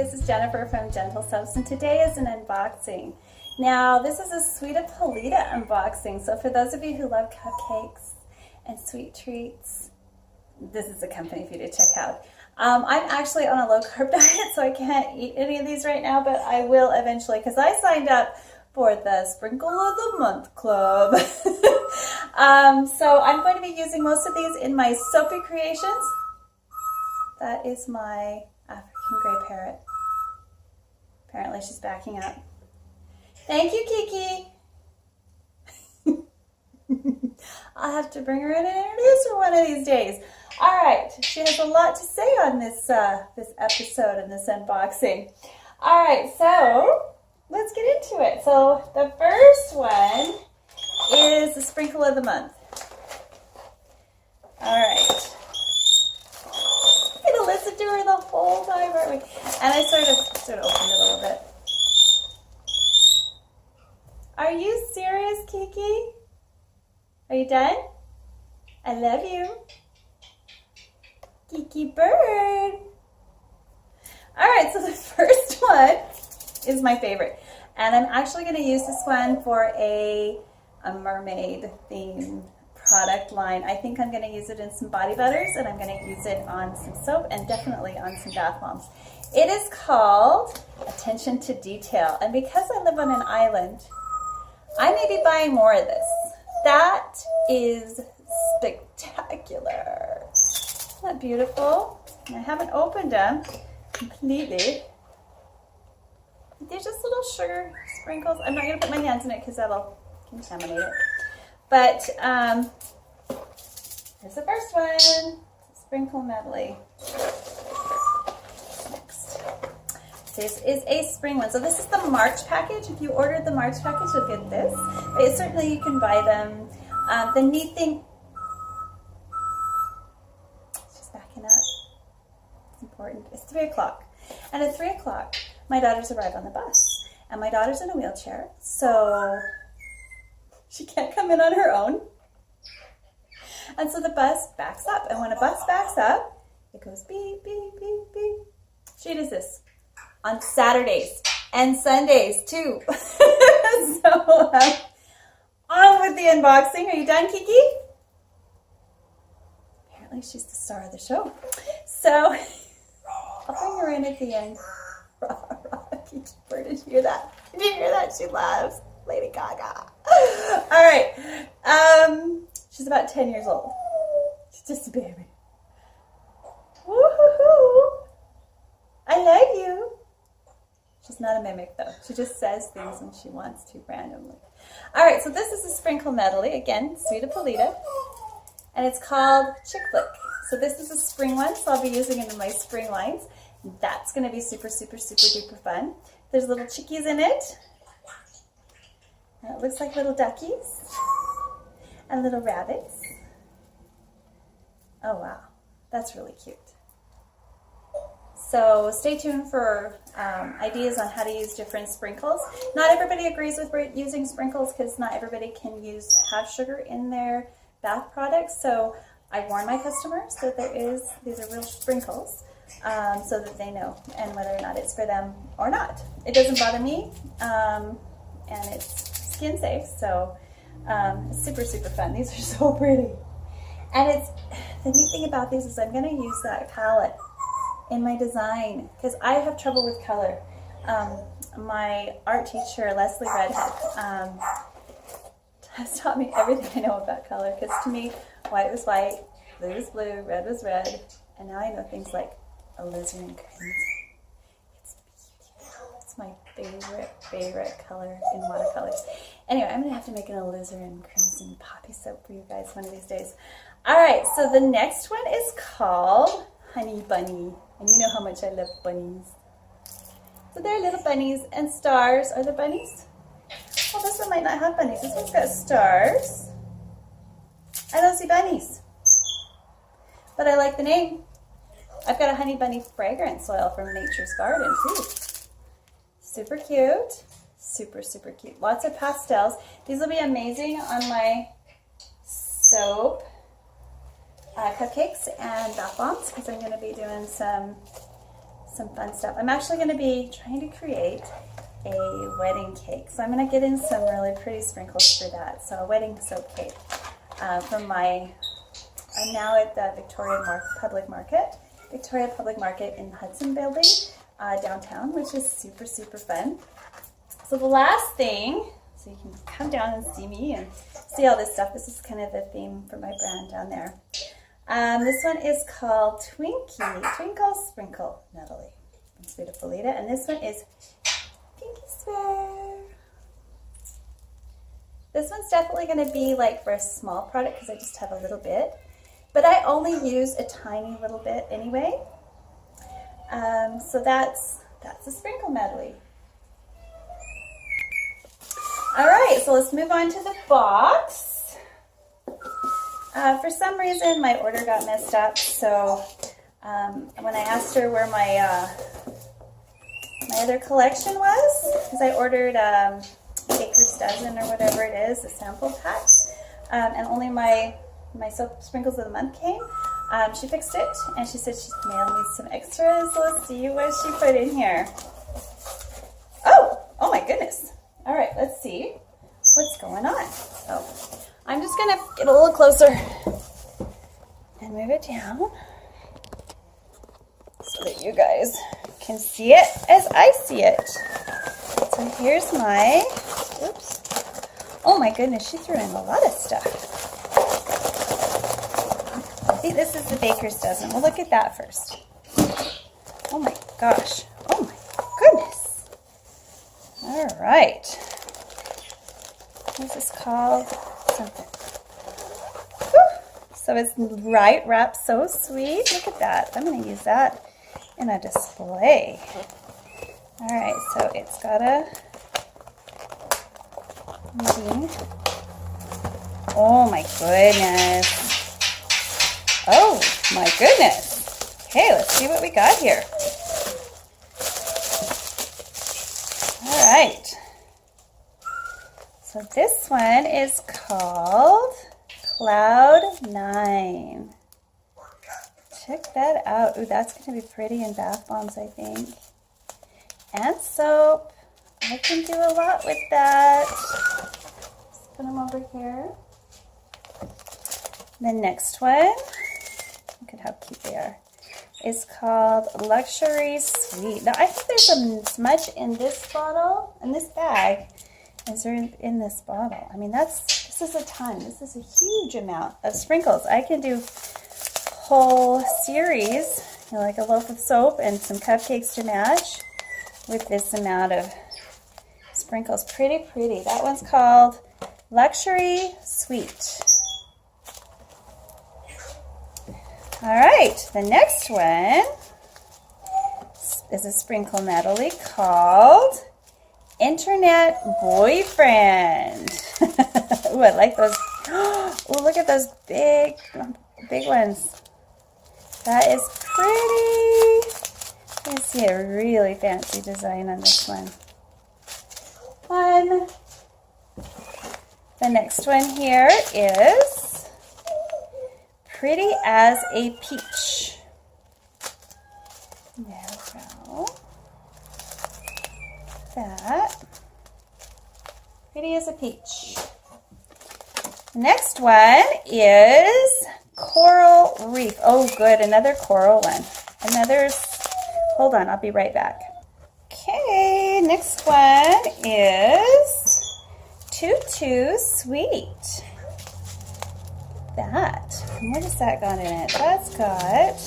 this is Jennifer from Gentle Soaps, and today is an unboxing. Now, this is a Sweetapolita unboxing, so for those of you who love cupcakes and sweet treats, this is a company for you to check out. I'm actually on a low-carb diet, so I can't eat any of these right now, but I will eventually, because I signed up for the Sprinkle of the Month Club. So I'm going to be using most of these in my soapy creations. That is my African gray parrot. Apparently she's backing up. Thank you, Kiki. I'll have to bring her in and introduce her one of these days. All right, she has a lot to say on this this episode and this unboxing. All right, so let's get into it. So the first one is the Sprinkle of the Month. All right. We're gonna listen to her the whole time, aren't we? And I sort of opened it a little bit. Are you serious, Kiki? Are you done? I love you. Kiki Bird. All right, so the first one is my favorite. And I'm actually going to use this one for a mermaid theme product line. I think I'm going to use it in some body butters, and I'm going to use it on some soap and definitely on some bath bombs. It is called Attention to Detail. And because I live on an island, I may be buying more of this. That is spectacular. Isn't that beautiful? And I haven't opened them completely. They're just little sugar sprinkles. I'm not going to put my hands in it because that'll contaminate it. But here's the first one. Sprinkle medley. Next. This is a spring one. So this is the March package. If you ordered the March package, you'll get this. But certainly you can buy them. The neat thing, she's backing up. It's important. It's 3 o'clock. And at 3 o'clock, my daughters arrive on the bus. And my daughter's in a wheelchair, so she can't come in on her own. And so the bus backs up. And when a bus backs up, it goes beep, beep, beep, beep. She does this on Saturdays and Sundays too. So on with the unboxing. Are you done, Kiki? Apparently she's the star of the show. So I'll bring her in at the end. Kiki Bird, did you hear that? Did you hear that? She loves Lady Gaga. All right. She's about 10 years old. She's just a baby. Woo-hoo-hoo. I love you. She's not a mimic, though. She just says things when she wants to randomly. All right, so this is a sprinkle medley. Again, Sweetapolita. And it's called Chick Flick. So this is a spring one, so I'll be using it in my spring lines. That's going to be super, super, super duper fun. There's little chickies in it. And it looks like little duckies. And little rabbits. Oh, wow. That's really cute. So stay tuned for ideas on how to use different sprinkles. Not everybody agrees with using sprinkles because not everybody can have sugar in their bath products. So I warn my customers that these are real sprinkles so that they know and whether or not it's for them or not. It doesn't bother me and it's skin safe. So it's super, super fun. These are so pretty. And the neat thing about these is I'm going to use that palette in my design because I have trouble with color. My art teacher, Leslie Redhead, has taught me everything I know about color because to me, white was white, blue was blue, red was red, and now I know things like alizarin crimson. It's beautiful. It's my favorite color in watercolors. Anyway, I'm going to have to make an alizarin crimson poppy soap for you guys one of these days. All right, so the next one is called Honey Bunny. And you know how much I love bunnies. So they're little bunnies and stars. Are there bunnies? Well, this one might not have bunnies. This one's got stars. I don't see bunnies. But I like the name. I've got a honey bunny fragrance oil from Nature's Garden too. Super cute. Super, super cute. Lots of pastels. These will be amazing on my soap cupcakes and bath bombs because I'm going to be doing some some fun stuff. I'm actually going to be trying to create a wedding cake. So I'm going to get in some really pretty sprinkles for that. So a wedding soap cake I'm now at the Victoria Public Market in Hudson Building downtown, which is super, super fun. So the last thing, so you can come down and see me and see all this stuff. This is kind of the theme for my brand down there. This one is called Twinkle Sprinkle Natalie from Sweetapolita, and this one is Pinky Swear. This one's definitely going to be like for a small product because I just have a little bit, but I only use a tiny little bit anyway. So that's a sprinkle medley. All right, so let's move on to the box. For some reason, my order got messed up, so when I asked her where my other collection was, because I ordered Baker's Dozen or whatever it is, the sample packs, and only my soap sprinkles of the month came, she fixed it, and she said she's mailed me some extras, so let's see what she put in here. Oh my goodness. All right, let's see what's going on. So I'm just gonna get a little closer and move it down so that you guys can see it as I see it. So here's my, oops. Oh my goodness, she threw in a lot of stuff. I think this is the Baker's Dozen. We'll look at that first. Oh my gosh. Oh my goodness. All right. What is this called? Something. Whew. So it's right wrapped so sweet. Look at that. I'm going to use that in a display. All right. So it's got a meeting. Oh my goodness. Oh my goodness. Okay, let's see what we got here. All right. So this one is called Cloud 9. Check that out. Ooh, that's going to be pretty in bath bombs, I think. And soap. I can do a lot with that. Let's put them over here. The next one, look at how cute they are, is called Luxury Sweet. Now, I think there's as much in this bottle, in this bag, as there in this bottle. I mean, this is a ton. This is a huge amount of sprinkles. I can do whole series, you know, like a loaf of soap and some cupcakes to match with this amount of sprinkles. Pretty pretty. That one's called Luxury Sweet. All right, the next one is a sprinkle medley called Internet Boyfriend. Ooh, I like those. Oh, look at those big ones. That is pretty. You can see a really fancy design on this one. Fun. The next one here is Pretty as a Peach. There we go. That. Pretty as a peach. The next one is Coral Reef. Oh, good. Another coral one. Hold on. I'll be right back. Okay. Next one is Tutu Sweet. That. What has that got in it? That's got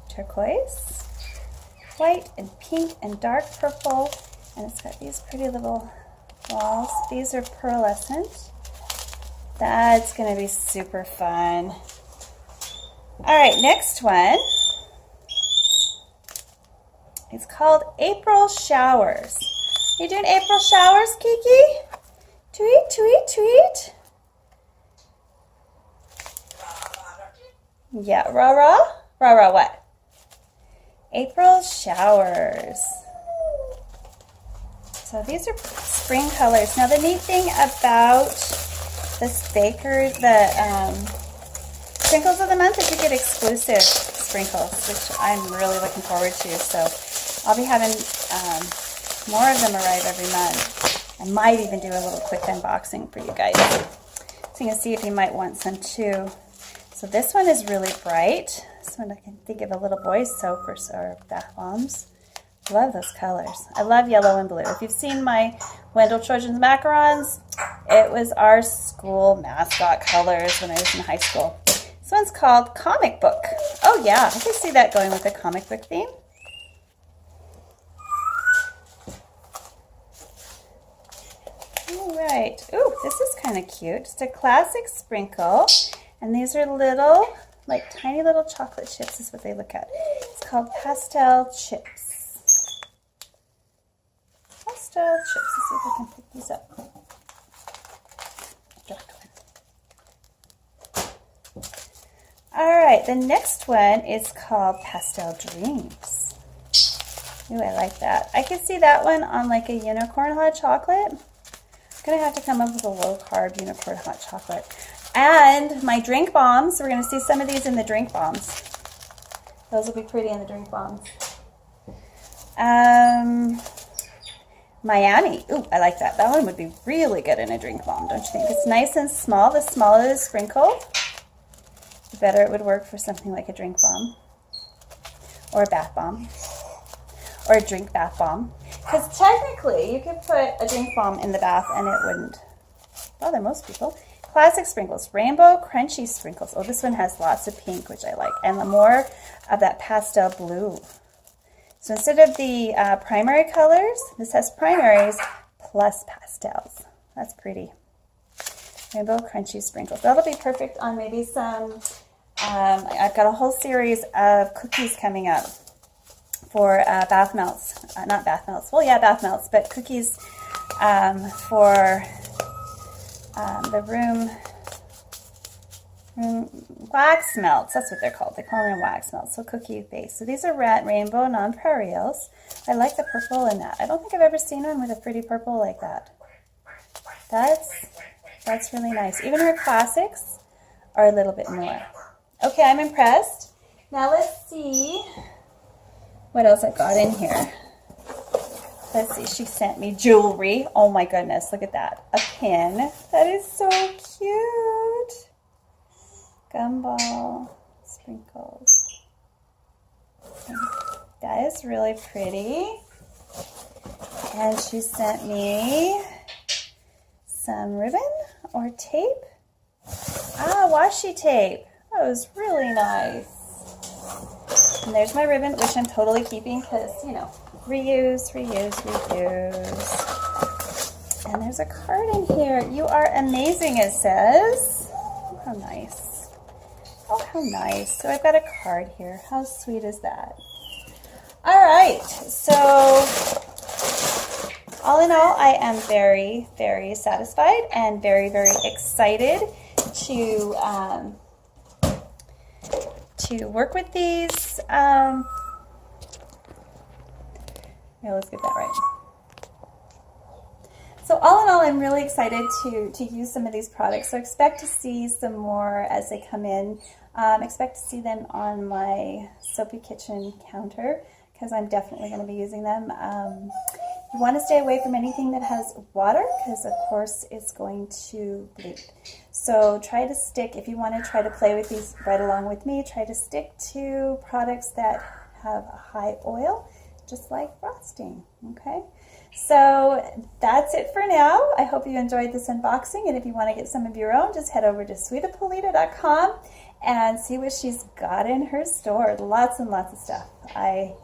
turquoise, white and pink and dark purple, and it's got these pretty little balls. These are pearlescent. That's going to be super fun. All right, next one is called April Showers. Are you doing April Showers, Kiki? Tweet, tweet, tweet. Yeah, rah-rah? Rah-rah what? April Showers. So these are spring colors. Now the neat thing about the sprinkles of the month is you get exclusive sprinkles, which I'm really looking forward to. So I'll be having more of them arrive every month. I might even do a little quick unboxing for you guys, so you can see if you might want some too. So this one is really bright. This one I can think of a little boy's soap or bath bombs. Love those colors. I love yellow and blue. If you've seen my Wendell Trojans macarons, it was our school mascot colors when I was in high school. This one's called Comic Book. Oh yeah, I can see that going with the comic book theme. All right. Ooh, this is kind of cute. Just a classic sprinkle. And these are little, like tiny little chocolate chips is what they look at. It's called Pastel Chips. Pastel Chips. Let's see if I can pick these up. All right, the next one is called Pesto Dreams. Ooh, I like that. I could see that one on like a unicorn hot chocolate. I'm gonna have to come up with a low carb unicorn hot chocolate. And my drink bombs, we're gonna see some of these in the drink bombs. Those will be pretty in the drink bombs. Miami. Ooh, I like that. That one would be really good in a drink bomb, don't you think? It's nice and small. The smaller the sprinkle, the better it would work for something like a drink bomb or a bath bomb or a drink bath bomb. Because technically, you could put a drink bomb in the bath and it wouldn't bother most people. Classic sprinkles, rainbow crunchy sprinkles. Oh, this one has lots of pink, which I like, and the more of that pastel blue. So instead of the primary colors, this has primaries plus pastels. That's pretty. Rainbow crunchy sprinkles. That'll be perfect on maybe some, I've got a whole series of cookies coming up for bath melts. Not bath melts. Well, yeah, bath melts, but cookies for the room wax melts. That's what they're called. They call them wax melts. So cookie base. So these are rainbow nonpareils. I like the purple in that. I don't think I've ever seen one with a pretty purple like that. That's really nice. Even her classics are a little bit more. Okay, I'm impressed. Now let's see what else I got in here. Let's see, she sent me jewelry. Oh my goodness, look at that. A pin. That is so cute. Gumball sprinkles. That is really pretty. And she sent me some ribbon or tape. Washi tape. That was really nice. And there's my ribbon, which I'm totally keeping because, you know, reuse, reuse, reuse. And there's a card in here. You are amazing, it says. Oh, how nice. Oh, how nice. So I've got a card here. How sweet is that? All right. So all in all, I am very, very satisfied and very, very excited to work with these. Yeah, let's get that right. So all in all, I'm really excited to use some of these products. So expect to see some more as they come in. Expect to see them on my Soapy Kitchen counter because I'm definitely going to be using them. You want to stay away from anything that has water because, of course, it's going to bleed. So try to stick, if you want to try to play with these right along with me, try to stick to products that have a high oil, just like frosting, okay? So that's it for now. I hope you enjoyed this unboxing, and if you want to get some of your own, just head over to Sweetapolita.com and see what she's got in her store. Lots and lots of stuff. I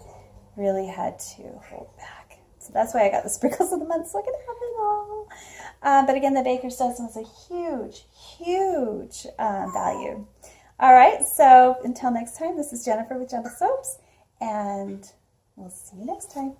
really had to hold back. So that's why I got the sprinkles of the month, so I could have it all. But again, the baker's dozen was a huge, huge value. All right, so until next time, this is Jennifer with Gentle Soaps, and we'll see you next time.